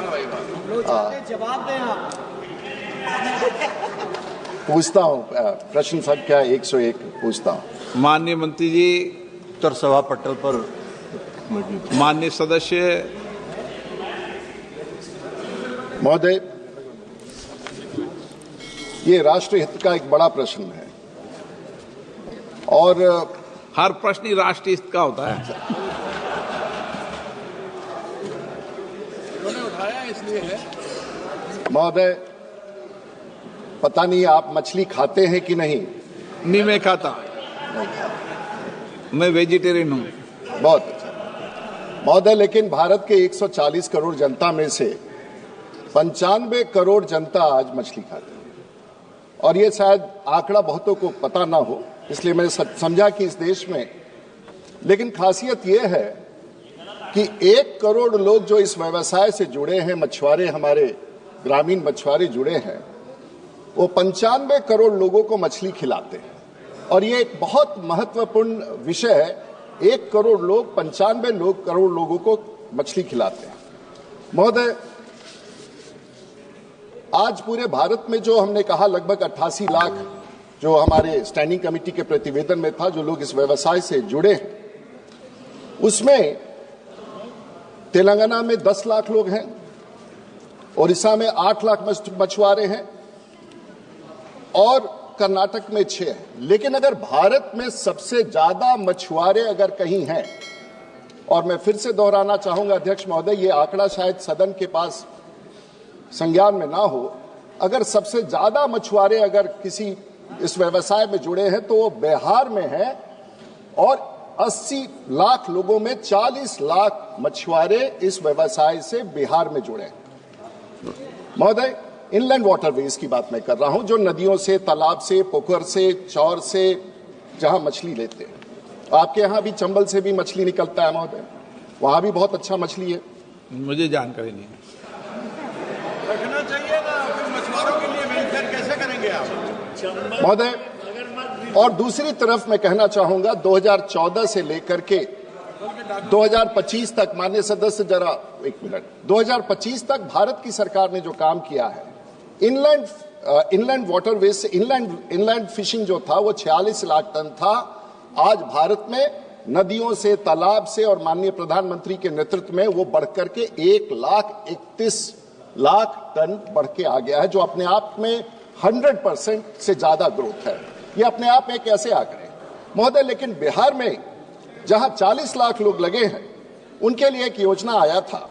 जवाब दें आप। पूछता हूँ, प्रश्न संख्या 101 पूछता हूँ। माननीय मंत्री जी, उत्तर सभा पटल पर माननीय सदस्य महोदय, ये राष्ट्र हित का एक बड़ा प्रश्न है और हर प्रश्न ही राष्ट्रीय हित का होता है। उन्होंने उठाया इसलिए है। महोदय, पता नहीं आप मछली खाते हैं कि नहीं? नहीं, मैं खाता, मैं वेजिटेरियन हूँ। बहुत अच्छा महोदय, लेकिन भारत के 140 करोड़ जनता में से 95 करोड़ जनता आज मछली खाती है और ये शायद आंकड़ा बहुतों को पता ना हो, इसलिए मैंने समझा कि इस देश में, लेकिन खासियत ये है कि 1 करोड़ लोग जो इस व्यवसाय से जुड़े हैं, मछुआरे, हमारे ग्रामीण मछुआरे जुड़े हैं, वो 95 करोड़ लोगों को मछली खिलाते हैं और ये एक बहुत महत्वपूर्ण विषय है। 1 करोड़ लोग 95 करोड़ लोगों को मछली खिलाते हैं। महोदय, आज पूरे भारत में जो हमने कहा लगभग 88 लाख जो हमारे स्टैंडिंग कमेटी के प्रतिवेदन में था, जो लोग इस व्यवसाय से जुड़े हैं, उसमें तेलंगाना में 10 लाख लोग हैं, ओडिशा में 8 लाख मछुआरे हैं और कर्नाटक में 6 हैं। लेकिन अगर भारत में सबसे ज्यादा मछुआरे अगर कहीं हैं, और मैं फिर से दोहराना चाहूंगा अध्यक्ष महोदय, ये आंकड़ा शायद सदन के पास संज्ञान में ना हो, अगर सबसे ज्यादा मछुआरे अगर किसी इस व्यवसाय में जुड़े हैं तो वो बिहार में है और 80 लाख लोगों में 40 लाख मछुआरे इस व्यवसाय से बिहार में जुड़े हैं। महोदय, इनलैंड वाटरवेज की बात मैं कर रहा हूं, जो नदियों से, तालाब से, पोखर से, चौर से जहां मछली लेते हैं। आपके यहां भी चंबल से भी मछली निकलता है महोदय, वहां भी बहुत अच्छा मछली है। मुझे जानकारी नहीं है। रखना चाहिए ना, फिर मछुआरों के लिए वेलफेयर कैसे करेंगे आप महोदय? और दूसरी तरफ मैं कहना चाहूंगा 2014 से लेकर के 2025 तक, माननीय सदस्य जरा एक मिनट, 2025 तक भारत की सरकार ने जो काम किया है, इनलैंड वाटरवेज से इनलैंड फिशिंग जो था वो 46 लाख टन था। आज भारत में नदियों से, तालाब से और माननीय प्रधानमंत्री के नेतृत्व में वो बढ़कर के 1,31 लाख टन बढ़ के आ गया है, जो अपने आप में 100% से ज्यादा ग्रोथ है। ये अपने आप में एक ऐसे आंकड़े महोदय। लेकिन बिहार में जहां 40 लाख लोग लगे हैं, उनके लिए एक योजना आया था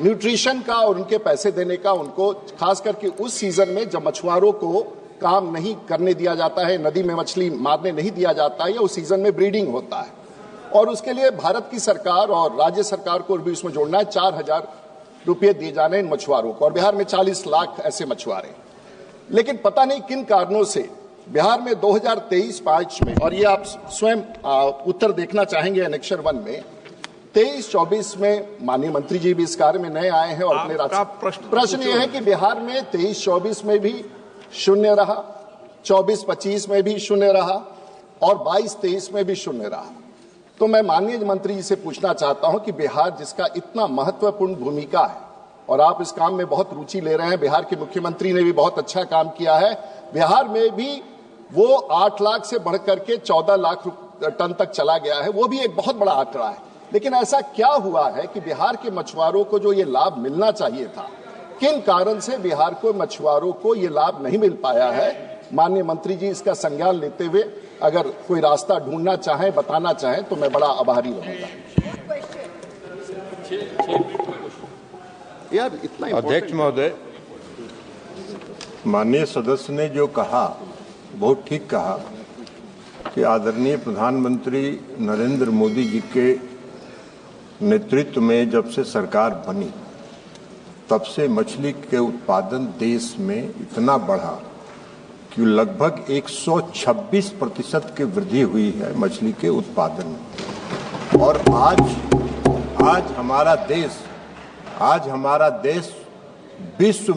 न्यूट्रिशन का और उनके पैसे देने का, उनको खास करके उस सीजन में जब मछुआरों को काम नहीं करने दिया जाता है, नदी में मछली मारने नहीं दिया जाता है, या उस सीजन में ब्रीडिंग होता है, और उसके लिए भारत की सरकार और राज्य सरकार को भी उसमें जोड़ना है। 4,000 रुपये दिए जाने इन मछुआरों को, और बिहार में 40 लाख ऐसे मछुआरे। लेकिन पता नहीं किन कारणों से बिहार में 2023-25 में, और ये आप स्वयं उत्तर देखना चाहेंगे एनेक्सर 1 में, 23-24 में माननीय मंत्री जी भी इस कार्य में नए आए हैं और अपने प्रश्न ये है कि बिहार में 23-24 में भी शून्य रहा, 24-25 में भी शून्य रहा और 22-23 में भी शून्य रहा। तो मैं माननीय मंत्री जी से पूछना चाहता हूं कि बिहार जिसका इतना महत्वपूर्ण भूमिका है और आप इस काम में बहुत रुचि ले रहे हैं, बिहार के मुख्यमंत्री ने भी बहुत अच्छा काम किया है, बिहार में भी वो 8 लाख से बढ़कर के 14 लाख टन तक चला गया है, वो भी एक बहुत बड़ा आंकड़ा है। लेकिन ऐसा क्या हुआ है कि बिहार के मछुआरों को जो ये लाभ मिलना चाहिए था, किन कारण से बिहार को मछुआरों को ये लाभ नहीं मिल पाया है? माननीय मंत्री जी इसका संज्ञान लेते हुए अगर कोई रास्ता ढूंढना चाहें, बताना चाहें, तो मैं बड़ा आभारी रहूंगा। यार इतना अध्यक्ष महोदय, माननीय सदस्य ने जो कहा बहुत ठीक कहा कि आदरणीय प्रधानमंत्री नरेंद्र मोदी जी के नेतृत्व में जब से सरकार बनी तब से मछली के उत्पादन देश में इतना बढ़ा कि लगभग 126% की वृद्धि हुई है मछली के उत्पादन में। और आज हमारा देश विश्व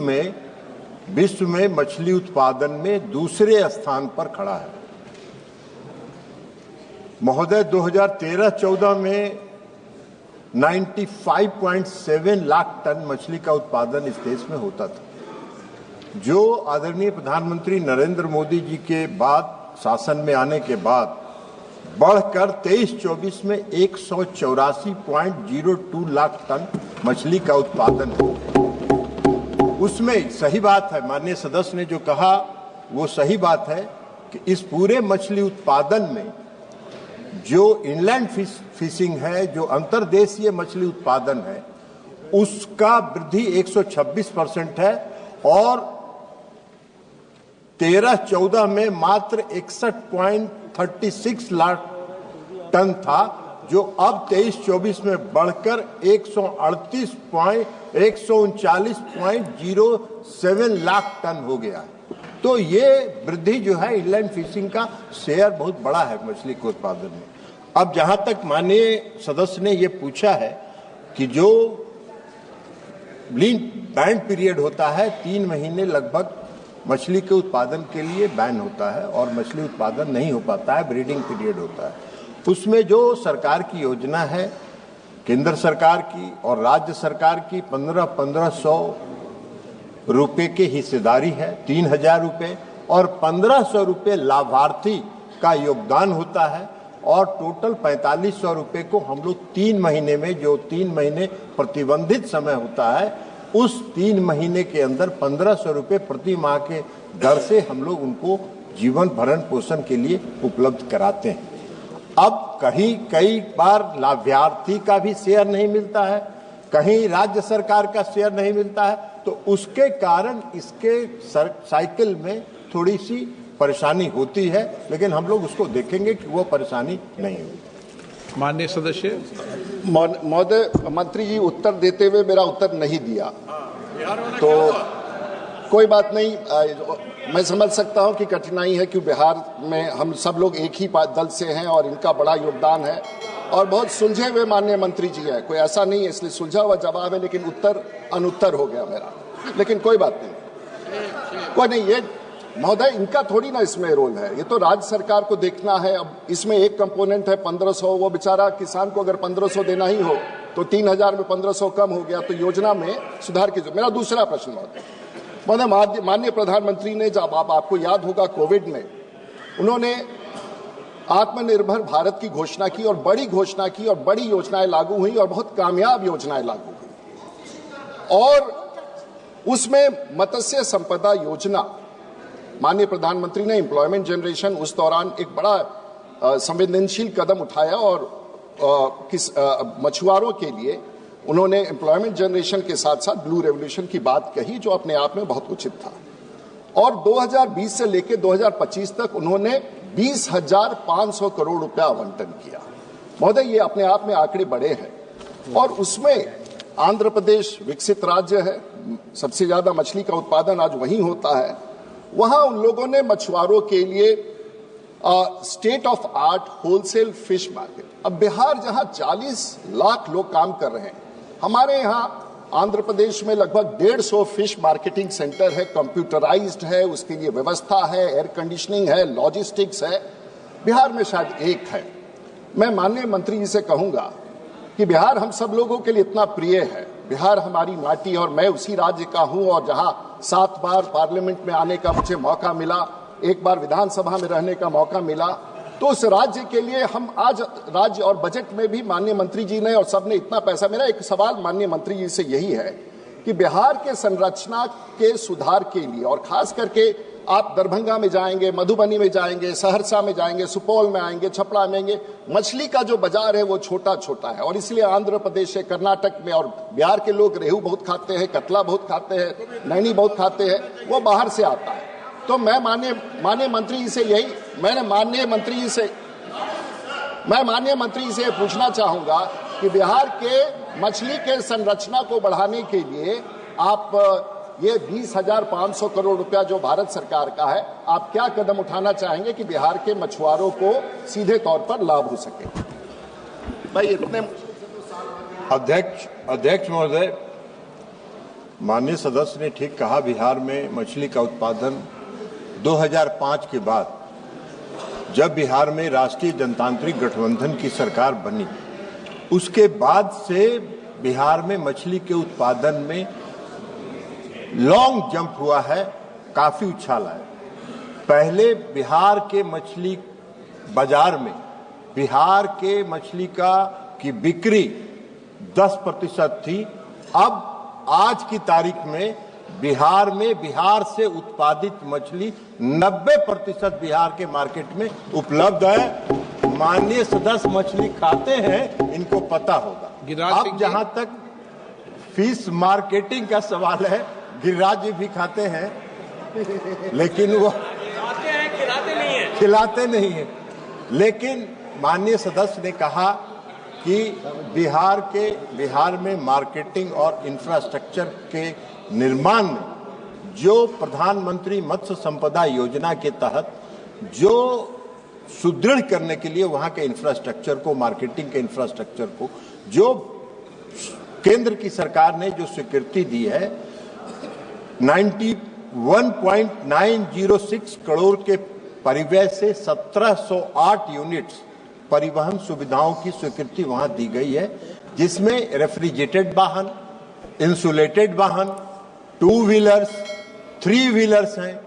में मछली उत्पादन में दूसरे स्थान पर खड़ा है। महोदय, 2013-14 में 95.7 लाख टन मछली का उत्पादन इस देश में होता था, जो आदरणीय प्रधानमंत्री नरेंद्र मोदी जी के बाद शासन में आने के बाद बढ़कर 23-24 में 184.02 लाख टन मछली का उत्पादन हो गया। उसमें सही बात है, माननीय सदस्य ने जो कहा वो सही बात है कि इस पूरे मछली उत्पादन में जो इनलैंड फिशिंग है, जो अंतर्देशीय मछली उत्पादन है, उसका वृद्धि 126% है और 13-14 में मात्र 61.36 लाख टन था, जो अब 23-24 में बढ़कर 139.07 लाख टन हो गया है। तो ये वृद्धि जो है इनलैंड फिशिंग का शेयर बहुत बड़ा है मछली के उत्पादन में। अब जहां तक माननीय सदस्य ने ये पूछा है कि जो बैन पीरियड होता है 3 महीने लगभग मछली के उत्पादन के लिए बैन होता है और मछली उत्पादन नहीं हो पाता है, ब्रीडिंग पीरियड होता है। उसमें जो सरकार की योजना है, केंद्र सरकार की और राज्य सरकार की 1500 रुपए की हिस्सेदारी है, 3000 रुपए और 1500 रुपए लाभार्थी का योगदान होता है और टोटल 4500 रुपए को हम लोग 3 महीने में, जो 3 महीने प्रतिबंधित समय होता है, उस 3 महीने के अंदर 1500 रुपए प्रति माह के दर से हम लोग उनको जीवन भरण पोषण के लिए उपलब्ध कराते हैं। अब कई बार लाभार्थी का भी शेयर नहीं मिलता है, कहीं राज्य सरकार का शेयर नहीं मिलता है, तो उसके कारण इसके साइकिल में थोड़ी सी परेशानी होती है, लेकिन हम लोग उसको देखेंगे कि वो परेशानी नहीं होगी। माननीय सदस्य महोदय, मंत्री जी उत्तर देते हुए मेरा उत्तर नहीं दिया, तो कोई बात नहीं। मैं समझ सकता हूं कि कठिनाई है कि बिहार में हम सब लोग एक ही दल से हैं और इनका बड़ा योगदान है और बहुत सुलझे हुए माननीय मंत्री जी हैं, कोई ऐसा नहीं है, इसलिए सुलझा हुआ जवाब है, लेकिन उत्तर अनुत्तर हो गया मेरा, लेकिन कोई बात नहीं, कोई नहीं। ये महोदय इनका थोड़ी ना इसमें रोल है, ये तो राज्य सरकार को देखना है। अब इसमें एक कंपोनेंट है 1500, वो बेचारा किसान को अगर 1500 देना ही हो तो 3000 में 1500 कम हो गया, तो योजना में सुधार की। मेरा दूसरा प्रश्न महोदय, माननीय प्रधानमंत्री ने, जब आपको याद होगा कोविड में उन्होंने आत्मनिर्भर भारत की घोषणा की और बड़ी घोषणा की और बड़ी योजनाएं लागू हुई और बहुत कामयाब योजनाएं लागू हुई, और उसमें मत्स्य संपदा योजना माननीय प्रधानमंत्री ने एम्प्लॉयमेंट जनरेशन, उस दौरान एक बड़ा संवेदनशील कदम उठाया और मछुआरों के लिए उन्होंने एम्प्लॉयमेंट जनरेशन के साथ साथ ब्लू रेवोल्यूशन की बात कही, जो अपने आप में बहुत उचित था। और 2020 से लेकर 2025 तक उन्होंने 20,500 करोड़ रुपया आवंटन किया। महोदय, ये अपने आप में आंकड़े बड़े हैं और उसमें आंध्र प्रदेश विकसित राज्य है, सबसे ज्यादा मछली का उत्पादन आज वहीं होता है। वहां उन लोगों ने मछुआरों के लिए state of art wholesale fish market, अब बिहार जहां 40 लाख लोग काम कर रहे हैं, हमारे यहां आंध्र प्रदेश में लगभग 150 फिश मार्केटिंग सेंटर है, कंप्यूटराइज्ड है, उसके लिए व्यवस्था है, एयर कंडीशनिंग है, लॉजिस्टिक्स है। बिहार में शायद एक है। मैं माननीय मंत्री जी से कहूंगा कि बिहार हम सब लोगों के लिए इतना प्रिय है, बिहार हमारी माटी, और मैं उसी राज्य का हूं और जहां 7 बार पार्लियामेंट में आने का मुझे मौका मिला, 1 बार विधानसभा में रहने का मौका मिला, तो उस राज्य के लिए हम आज राज्य और बजट में भी माननीय मंत्री जी ने और सबने इतना पैसा। मेरा एक सवाल माननीय मंत्री जी से यही है कि बिहार के संरचना के सुधार के लिए, और खास करके आप दरभंगा में जाएंगे, मधुबनी में जाएंगे, सहरसा में जाएंगे, सुपौल में आएंगे, छपरा में आएंगे, मछली का जो बाजार है वो छोटा छोटा है, और इसलिए आंध्र प्रदेश से, कर्नाटक में, और बिहार के लोग रेहू बहुत खाते हैं, कतला बहुत खाते हैं, नैनी बहुत खाते हैं, वो बाहर से आता है। तो मैं माननीय मंत्री जी से माननीय मंत्री जी से पूछना चाहूंगा कि बिहार के मछली के संरचना को बढ़ाने के लिए आप ये 20,500 करोड़ रुपया जो भारत सरकार का है, आप क्या कदम उठाना चाहेंगे कि बिहार के मछुआरों को सीधे तौर पर लाभ हो सके? भाई इतने अध्यक्ष महोदय, माननीय सदस्य ने ठीक कहा, बिहार में मछली का उत्पादन 2005 के बाद जब बिहार में राष्ट्रीय जनतांत्रिक गठबंधन की सरकार बनी उसके बाद से बिहार में मछली के उत्पादन में लॉन्ग जंप हुआ है, काफी उछाल है। पहले बिहार के मछली बाजार में बिहार के मछली की बिक्री 10% थी। अब आज की तारीख में बिहार से उत्पादित मछली 90% बिहार के मार्केट में उपलब्ध है। माननीय सदस्य मछली खाते हैं, इनको पता होगा। अब जहां तक फिश मार्केटिंग का सवाल है, गिरिराज जी भी खाते हैं, लेकिन वो खिलाते नहीं है। लेकिन माननीय सदस्य ने कहा कि बिहार में मार्केटिंग और इंफ्रास्ट्रक्चर के निर्माण में जो प्रधानमंत्री मत्स्य संपदा योजना के तहत जो सुदृढ़ करने के लिए वहां के इंफ्रास्ट्रक्चर को, मार्केटिंग के इंफ्रास्ट्रक्चर को, जो केंद्र की सरकार ने जो स्वीकृति दी है, 91.906 करोड़ के परिव्यय से 1708 यूनिट्स परिवहन सुविधाओं की स्वीकृति वहां दी गई है, जिसमें रेफ्रिजरेटेड वाहन, इंसुलेटेड वाहन, 2 व्हीलर्स, 3 व्हीलर्स हैं,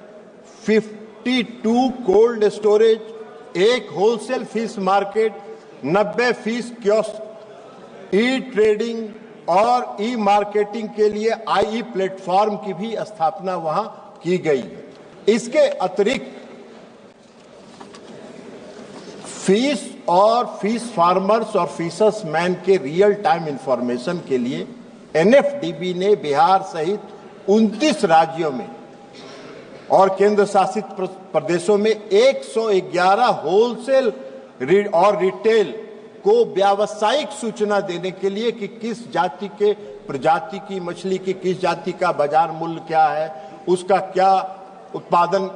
52 cold storage, 1 wholesale fish market, 90 fish kiosk, e trading और ई मार्केटिंग के लिए आई प्लेटफॉर्म की भी स्थापना वहां की गई है। इसके अतिरिक्त फिश और फिश फार्मर्स और फिशर्स मैन के रियल टाइम इंफॉर्मेशन के लिए एनएफडीबी ने बिहार सहित 29 राज्यों में और केंद्र शासित प्रदेशों में 111 होलसेल और रिटेल को व्यावसायिक सूचना देने के लिए कि किस जाति के प्रजाति की मछली की किस जाति का बाजार मूल्य क्या है, उसका क्या उत्पादन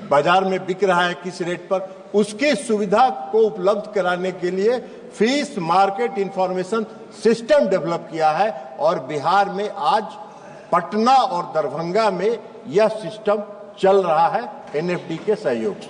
बाजार में बिक रहा है, किस रेट पर, उसकी सुविधा को उपलब्ध कराने के लिए fish market information system develop किया है। और बिहार में आज पटना और दरभंगा में यह सिस्टम चल रहा है एनएफडी के सहयोग से।